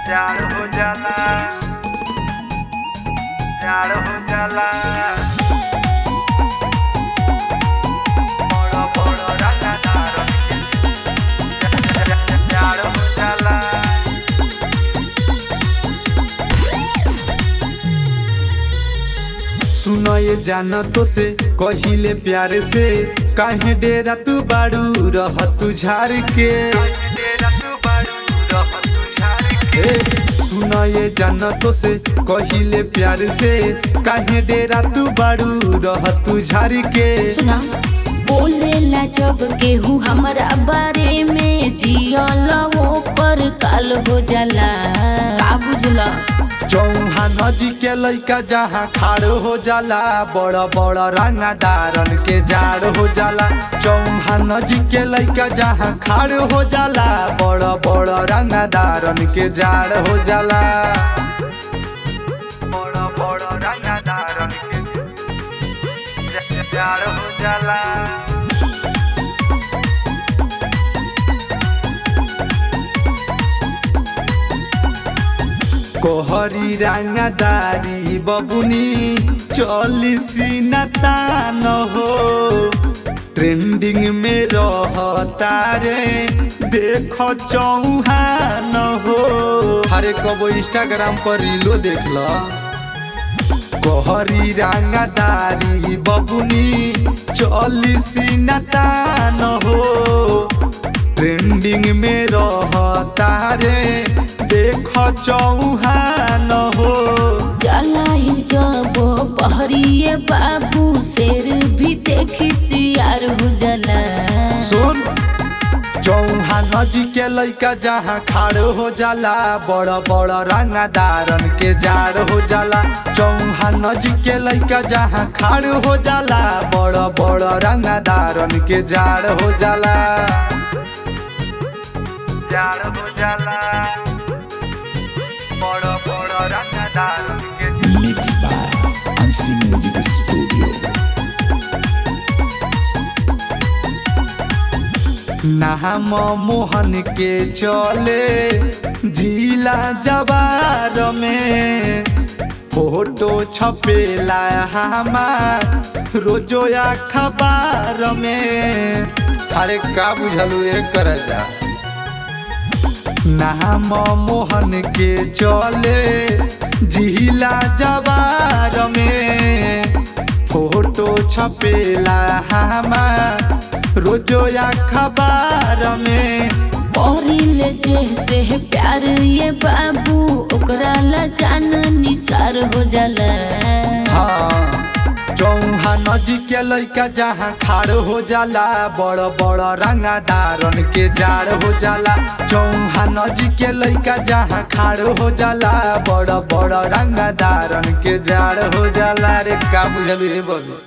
जाड़ हो जाला, जाड़ हो जाला। बड़ा बड़ा रंगदार जाड़ हो जाला। सुनो ये जाना तो से कहिले प्यार से काहे डेरा तू बाड़ू रह तू झार के। सुनो ये जाना तो से कहिले प्यार से काहे डेरा तू बाड़ू रह तू झार के। सुना बोलेला जब केहू हमरा बारे में जियल वो कर काल हो जाला। का बुझला चौहान जी के लइका जहाँ खाड़ हो जाला बड़ा बड़ा रंगदारन के जाड़ हो जाला। चौहान जी के लइका जहाँ खाड़ हो जाला बड़ा बड़ा रंगदारन के जाड़ हो जाला। बड़ा बड़ा रंगदारन के जाड़ हो जाला। कोहरी रंगदारी बबुनी चलिसी नतान हो ट्रेंडिंग में रहता रे देखो चौहान हो। अरे कबो इंस्टाग्राम पर रीलो देख लो। कोहरी रंगदारी बबुनी चलिसी नतान हो ट्रेंडिंग में रहता रे देखो चौहान हो। जलाई जब पहरिए बाबू शेर भी देखी सियार हो जाला। सुन चौहान जी के लइका जहाँ खाड़ हो जाला बड़ा बड़ा रंगदारन के जाड़ हो जाला। चौहान जी के लइका जहाँ खाड़ हो जाला बड़ा बड़ा रंगदारन के जाड़ हो जाला। जाड़ हो जाला। बड़ा बड़ा रंगदारन के Mixed by Unseen Music Studio. नाम मोहन के चले जिला जवार में फोटो छपेला हमार रोजो अखबार में। अरे का बुझलू एक कर जा। नाम मोहन के चले जिला जवार में फोटो छपेला हमार रोजो अखबार में। पहरिले जैसे प्यार ये बाबू ओकरा ला जान निसार हो जाला। हाँ चौहान जी के लइका जहाँ खाड़ हो जाला बड़ा बड़ा रंगदारन के जाड़ हो जाला। चौहान जी के लइका जहाँ खाड़ हो जाला बड़ा बड़ा रंगदारन के जाड़ हो जाला। रे का बुझल बोली।